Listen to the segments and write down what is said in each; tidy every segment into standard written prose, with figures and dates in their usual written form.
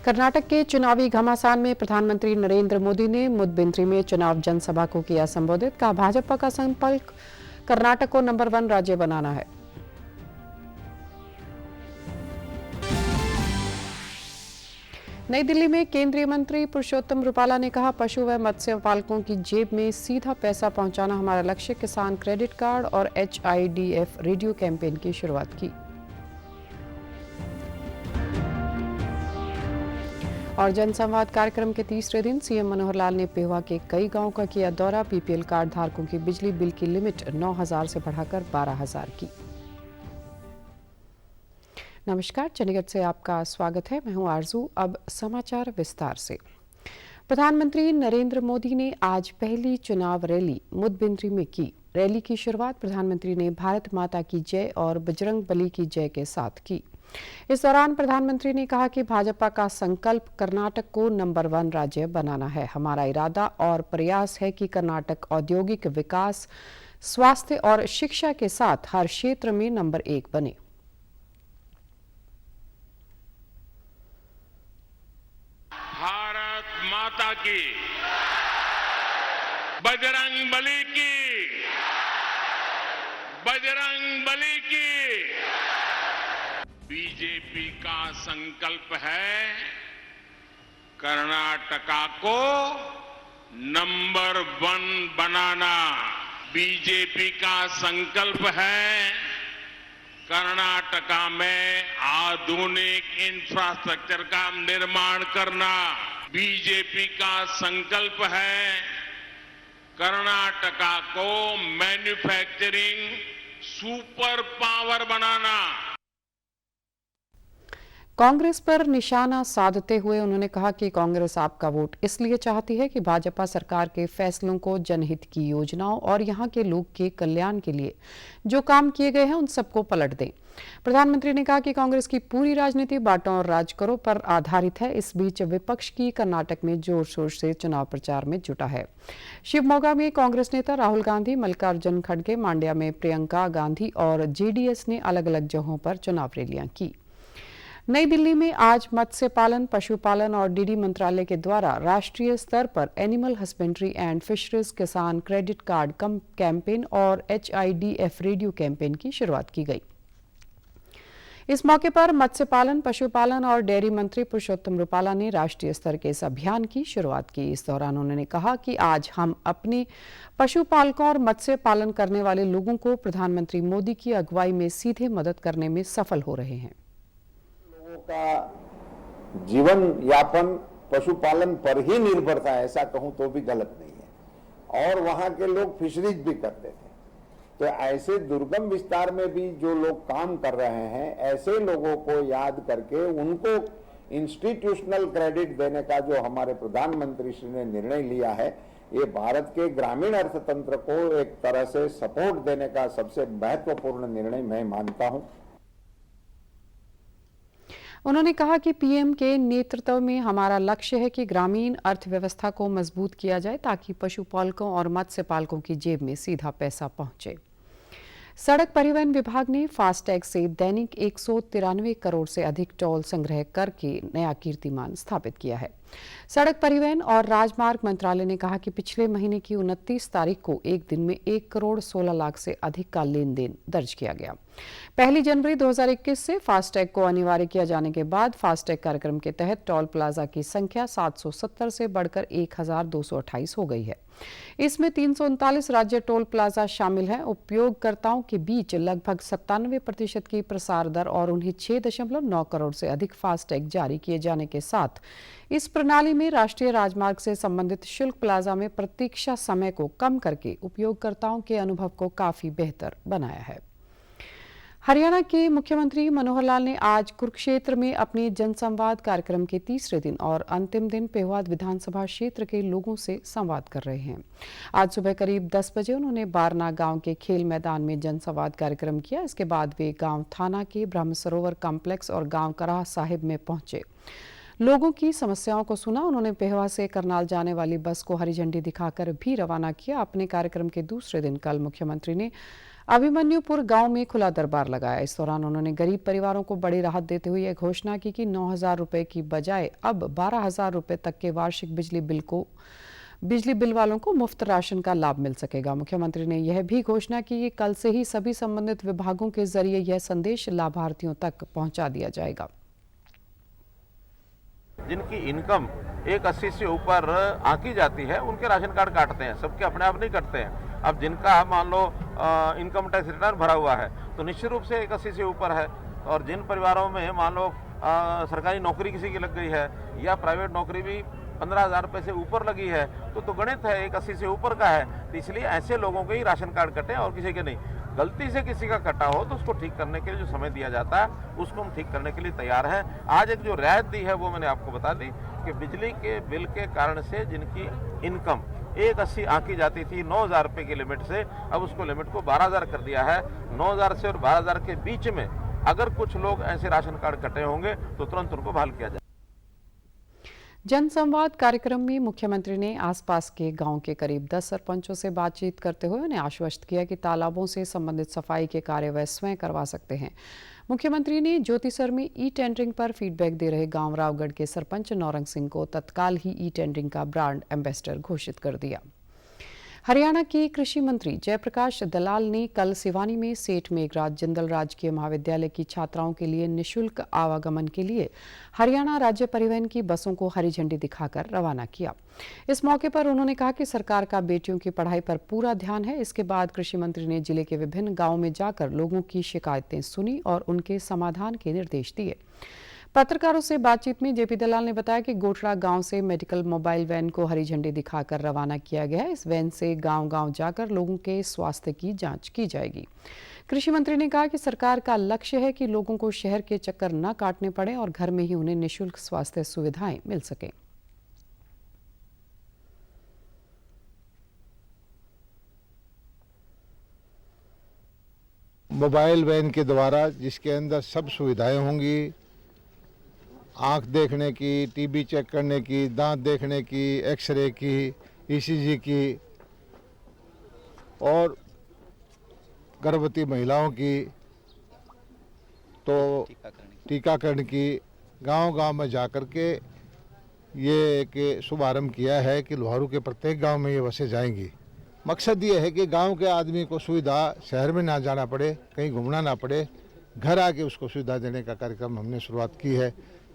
कर्नाटक के चुनावी घमासान में प्रधानमंत्री नरेंद्र मोदी ने मुदबिंद्री में चुनाव जनसभा को किया संबोधित। कहा, भाजपा का संकल्प कर्नाटक को नंबर 1 राज्य बनाना है। नई दिल्ली में केंद्रीय मंत्री पुरुषोत्तम रुपाला ने कहा, पशु व मत्स्य पालकों की जेब में सीधा पैसा पहुंचाना हमारा लक्ष्य। किसान क्रेडिट कार्ड और HIDF रेडियो कैंपेन की शुरुआत की। और जनसंवाद कार्यक्रम के तीसरे दिन सीएम मनोहर लाल ने पेहोवा के कई गांवों का किया दौरा। PPL कार्ड धारकों की बिजली बिल की लिमिट 9,000 से बढ़ाकर 12,000 की। नमस्कार, चंडीगढ़ से आपका स्वागत है। मैं हूं आरजू। अब समाचार विस्तार से। प्रधानमंत्री नरेंद्र मोदी ने आज पहली चुनाव रैली मुदबिंद्री में की। रैली की शुरुआत प्रधानमंत्री ने भारत माता की जय और बजरंग बली की जय के साथ की। इस दौरान प्रधानमंत्री ने कहा कि भाजपा का संकल्प कर्नाटक को नंबर 1 राज्य बनाना है। हमारा इरादा और प्रयास है कि कर्नाटक औद्योगिक विकास, स्वास्थ्य और शिक्षा के साथ हर क्षेत्र में नंबर 1 बने। भारत माता की, बजरंग बली की, बजरंग बली की। बीजेपी का संकल्प है कर्नाटका को नंबर 1 बनाना। बीजेपी का संकल्प है कर्नाटका में आधुनिक इंफ्रास्ट्रक्चर का निर्माण करना। बीजेपी का संकल्प है कर्नाटका को मैन्युफैक्चरिंग सुपर पावर बनाना। कांग्रेस पर निशाना साधते हुए उन्होंने कहा कि कांग्रेस आपका वोट इसलिए चाहती है कि भाजपा सरकार के फैसलों को, जनहित की योजनाओं और यहां के लोग के कल्याण के लिए जो काम किए गए हैं उन सबको पलट दें। प्रधानमंत्री ने कहा कि कांग्रेस की पूरी राजनीति बांटो और राज करो पर आधारित है। इस बीच विपक्ष की कर्नाटक में जोर शोर से चुनाव प्रचार में जुटा है। शिवमोगा में कांग्रेस नेता राहुल गांधी, मल्लिकार्जुन खड़गे, मांड्या में प्रियंका गांधी और JDS ने अलग अलग जगहों पर चुनाव रैलियां की। नई दिल्ली में आज मत्स्य पालन, पशुपालन और DD मंत्रालय के द्वारा राष्ट्रीय स्तर पर एनिमल हस्बेंड्री एंड फिशरीज किसान क्रेडिट कार्ड कैंपेन और HIDF रेडियो कैंपेन की शुरुआत की गई। इस मौके पर मत्स्य पालन, पशुपालन और डेयरी मंत्री पुरुषोत्तम रुपाला ने राष्ट्रीय स्तर के इस अभियान की शुरुआत की। इस दौरान उन्होंने कहा कि आज हम अपने पशुपालकों और मत्स्य पालन करने वाले लोगों को प्रधानमंत्री मोदी की अगुवाई में सीधे मदद करने में सफल हो रहे हैं। का जीवन यापन पशुपालन पर ही निर्भर था, ऐसा कहूं तो भी गलत नहीं है। और वहां के लोग फिशरीज भी करते थे। तो ऐसे दुर्गम विस्तार में भी जो लोग काम कर रहे हैं, ऐसे लोगों को याद करके उनको इंस्टीट्यूशनल क्रेडिट देने का जो हमारे प्रधानमंत्री श्री ने निर्णय लिया है, ये भारत के ग्रामीण अर्थतंत्र को एक तरह से सपोर्ट देने का सबसे महत्वपूर्ण निर्णय मैं मानता हूं। उन्होंने कहा कि PM के नेतृत्व में हमारा लक्ष्य है कि ग्रामीण अर्थव्यवस्था को मजबूत किया जाए ताकि पशुपालकों और मत्स्य पालकों की जेब में सीधा पैसा पहुंचे। सड़क परिवहन विभाग ने फास्टैग से दैनिक 193 करोड़ से अधिक टोल संग्रह करके नया कीर्तिमान स्थापित किया है। सड़क परिवहन और राजमार्ग मंत्रालय ने कहा कि पिछले महीने की 29 तारीख को एक दिन में 1 करोड़ 16 लाख से अधिक का लेन देन दर्ज किया गया। 1 जनवरी 2021 से फास्टैग को अनिवार्य किया जाने के बाद फास्टैग कार्यक्रम के तहत टोल प्लाजा की संख्या 770 से बढ़कर 1228 हो गई है। इसमें 339 राज्य टोल प्लाजा शामिल हैं। उपयोगकर्ताओं के बीच लगभग 97% की प्रसार दर और उन्हें 6.9 करोड़ से अधिक फास्टैग जारी किए जाने के साथ इस प्रणाली में राष्ट्रीय राजमार्ग से संबंधित शुल्क प्लाजा में प्रतीक्षा समय को कम करके उपयोगकर्ताओं के अनुभव को काफी बेहतर बनाया है। हरियाणा के मुख्यमंत्री मनोहर लाल ने आज कुरुक्षेत्र में अपने जनसंवाद कार्यक्रम के तीसरे दिन और अंतिम दिन पेहोवा विधानसभा क्षेत्र के लोगों से संवाद कर रहे हैं। आज सुबह करीब 10 बजे उन्होंने बारना गांव के खेल मैदान में जनसंवाद कार्यक्रम किया। इसके बाद वे गांव थाना के ब्रह्म सरोवर कॉम्प्लेक्स और गांव कराह साहिब में पहुंचे। लोगों की समस्याओं को सुना। उन्होंने पेहोवा से करनाल जाने वाली बस को हरी झंडी दिखाकर भी रवाना किया। अपने कार्यक्रम के दूसरे दिन कल मुख्यमंत्री ने अभिमन्युपुर गांव में खुला दरबार लगाया। इस दौरान उन्होंने गरीब परिवारों को बड़ी राहत देते हुए यह घोषणा की कि 9,000 रुपए की बजाय अब 12,000 रुपए तक के वार्षिक बिजली बिल वालों को मुफ्त राशन का लाभ मिल सकेगा। मुख्यमंत्री ने यह भी घोषणा की कि कल से ही सभी संबंधित विभागों के जरिए यह संदेश लाभार्थियों तक पहुंचा दिया जाएगा। जिनकी इनकम 180 से ऊपर आंकी जाती है उनके राशन कार्ड काटते हैं, सबके अपने आप नहीं कटते हैं। अब जिनका मान लो इनकम टैक्स रिटर्न भरा हुआ है तो निश्चित रूप से 180 से ऊपर है, और जिन परिवारों में मान लो सरकारी नौकरी किसी की लग गई है या प्राइवेट नौकरी भी 15,000 रुपये से ऊपर लगी है तो गणित है 180 से ऊपर का है, तो इसलिए ऐसे लोगों के ही राशन कार्ड कटे और किसी के नहीं। गलती से किसी का कटा हो तो उसको ठीक करने के लिए जो समय दिया जाता है उसको हम ठीक करने के लिए तैयार हैं। आज एक जो रियायत दी है वो मैंने आपको बता दी कि बिजली के बिल के कारण से जिनकी इनकम 180 आंकी जाती थी 9,000 रुपये की लिमिट से, अब उसको लिमिट को 12,000 कर दिया है। 9,000 से और 12,000 के बीच में अगर कुछ लोग ऐसे राशन कार्ड कटे होंगे तो तुरंत उनको बहाल किया जाए। जनसंवाद कार्यक्रम में मुख्यमंत्री ने आसपास के गांव के करीब 10 सरपंचों से बातचीत करते हुए उन्हें आश्वस्त किया कि तालाबों से संबंधित सफाई के कार्य वह स्वयं करवा सकते हैं। मुख्यमंत्री ने ज्योतिसर में ई टेंडरिंग पर फीडबैक दे रहे गांव रावगढ़ के सरपंच नौरंग सिंह को तत्काल ही ई टेंडरिंग का ब्रांड एम्बेसडर घोषित कर दिया। हरियाणा के कृषि मंत्री जयप्रकाश दलाल ने कल सिवानी में सेठ मेघराज जिंदल राजकीय महाविद्यालय की छात्राओं के लिए निःशुल्क आवागमन के लिए हरियाणा राज्य परिवहन की बसों को हरी झंडी दिखाकर रवाना किया। इस मौके पर उन्होंने कहा कि सरकार का बेटियों की पढ़ाई पर पूरा ध्यान है। इसके बाद कृषि मंत्री ने जिले के विभिन्न गांवों में जाकर लोगों की शिकायतें सुनी और उनके समाधान के निर्देश दिए। पत्रकारों से बातचीत में जेपी दलाल ने बताया कि गोठड़ा गांव से मेडिकल मोबाइल वैन को हरी झंडी दिखाकर रवाना किया गया है। इस वैन से गांव-गांव जाकर लोगों के स्वास्थ्य की जांच की जाएगी। कृषि मंत्री ने कहा कि सरकार का लक्ष्य है कि लोगों को शहर के चक्कर न काटने पड़े और घर में ही उन्हें निःशुल्क स्वास्थ्य सुविधाएं मिल सकें। मोबाइल वैन के द्वारा जिसके अंदर सब सुविधाएं होंगी, आँख देखने की, टीबी चेक करने की, दांत देखने की, एक्सरे की, ईसीजी की और गर्भवती महिलाओं की तो टीकाकरण की गांव-गांव में जाकर के ये एक शुभारंभ किया है कि लोहारू के प्रत्येक गांव में ये बसें जाएंगी। मकसद ये है कि गांव के आदमी को सुविधा शहर में ना जाना पड़े, कहीं घूमना ना पड़े, घर आके उसको सुविधा देने का कार्यक्रम हमने शुरुआत की है।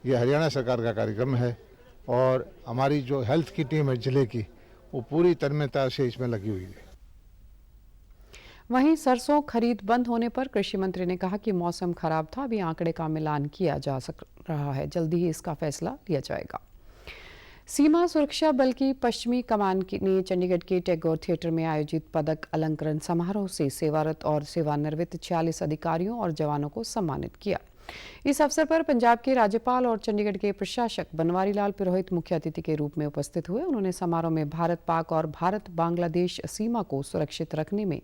ये हरियाणा सरकार का कार्यक्रम है और हमारी जो हेल्थ की टीम है जिले की वो पूरी तन्मयता से इसमें लगी हुई है। वहीं सरसों खरीद बंद होने पर कृषि मंत्री ने कहा कि मौसम खराब था, अभी आंकड़े का मिलान किया जा रहा है, जल्दी ही इसका फैसला लिया जाएगा। सीमा सुरक्षा बल की पश्चिमी कमान ने चंडीगढ़ के टैगोर थिएटर में आयोजित पदक अलंकरण समारोह से सेवारत और सेवानिवृत्त 46 अधिकारियों और जवानों को सम्मानित किया। इस अवसर पर पंजाब के राज्यपाल और चंडीगढ़ के प्रशासक बनवारी लाल पुरोहित मुख्य अतिथि के रूप में उपस्थित हुए। उन्होंने समारोह में भारत पाक और भारत बांग्लादेश सीमा को सुरक्षित रखने में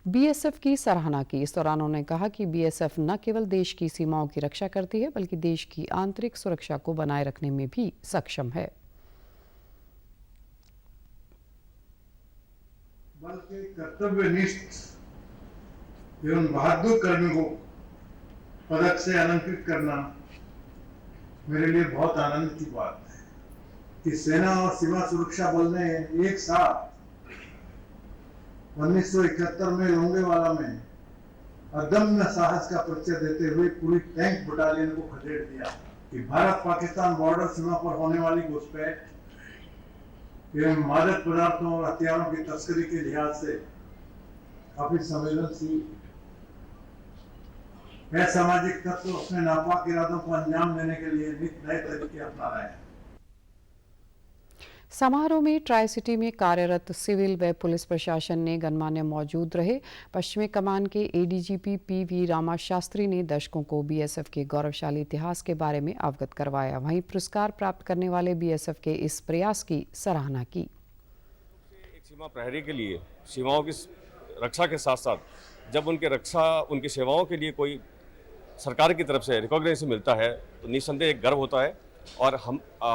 बीएसएफ की सराहना की। इस दौरान उन्होंने कहा कि बीएसएफ न केवल देश की सीमाओं की रक्षा करती है बल्कि देश की आंतरिक सुरक्षा को बनाए रखने में भी सक्षम है। बल के कर्तव्यनिष्ठ एवं बहादुर कर्मियों को पदक से अलंकृत करना मेरे लिए बहुत आनंद की बात है कि सेना और सीमा सुरक्षा बल ने एक साथ 1971 में लोंगेवाला में अदम्य साहस का परिचय देते हुए पूरी टैंक बटालियन को खदेड़ दिया कि भारत पाकिस्तान बॉर्डर सीमा पर होने वाली घुसपैठ एवं मादक पदार्थों और हथियारों की तस्करी के लिहाज से काफी संवेदनशील असामाजिक तत्व अपने नापाक इरादों को अंजाम देने के लिए नित नए तरीके अपना रहे हैं। समारोह में ट्राई सिटी में कार्यरत सिविल व पुलिस प्रशासन ने गणमान्य मौजूद रहे। पश्चिमी कमान के एडीजीपी पीवी रामा शास्त्री ने दर्शकों को बीएसएफ के गौरवशाली इतिहास के बारे में अवगत करवाया। वहीं पुरस्कार प्राप्त करने वाले बीएसएफ के इस प्रयास की सराहना की। एक सीमा प्रहरी के लिए सीमाओं की रक्षा के साथ साथ जब उनकी सेवाओं के लिए कोई सरकार की तरफ से रिकॉग्निशन मिलता है तो निस्संदेह एक गर्व होता है। और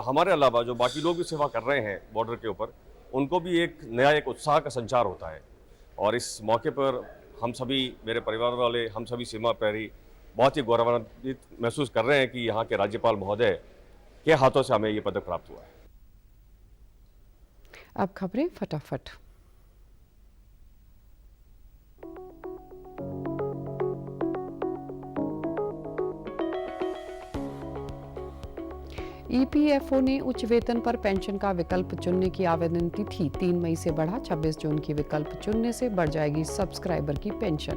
हमारे अलावा जो बाकी लोग भी सेवा कर रहे हैं बॉर्डर के ऊपर, उनको भी एक नया एक उत्साह का संचार होता है। और इस मौके पर हम सभी, मेरे परिवार वाले, हम सभी सीमा प्रहरी बहुत ही गौरवान्वित महसूस कर रहे हैं कि यहाँ के राज्यपाल महोदय के हाथों से हमें ये पदक प्राप्त हुआ है। अब खबरें फटाफट। ईपीएफओ ने उच्च वेतन पर पेंशन का विकल्प चुनने की आवेदन तिथि 3 मई से बढ़ा। 26 जून की विकल्प चुनने से बढ़ जाएगी सब्सक्राइबर की पेंशन।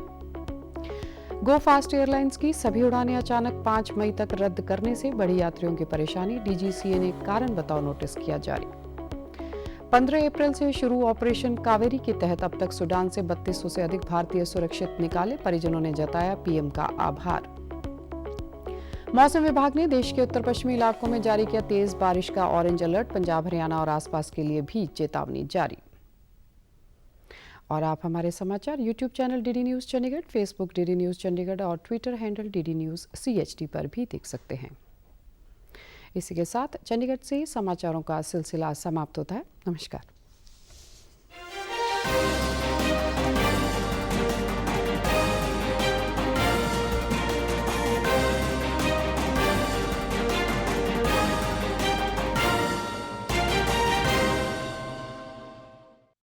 गो फास्ट एयरलाइंस की सभी उड़ानें अचानक 5 मई तक रद्द करने से बढ़ी यात्रियों की परेशानी। डीजीसीए ने कारण बताओ नोटिस किया जारी। 15 अप्रैल से शुरू ऑपरेशन कावेरी के तहत अब तक सूडान से 3200 से अधिक भारतीय सुरक्षित निकाले। परिजनों ने जताया पीएम का आभार। मौसम विभाग ने देश के उत्तर पश्चिमी इलाकों में जारी किया तेज बारिश का ऑरेंज अलर्ट। पंजाब, हरियाणा और आसपास के लिए भी चेतावनी जारी। और आप हमारे समाचार YouTube channel DD News Chandigarh, Facebook DD News Chandigarh और Twitter handle DD News CHD पर भी देख सकते हैं। इसी के साथ चंडीगढ़ से समाचारों का सिलसिला समाप्त होता है। नमस्कार।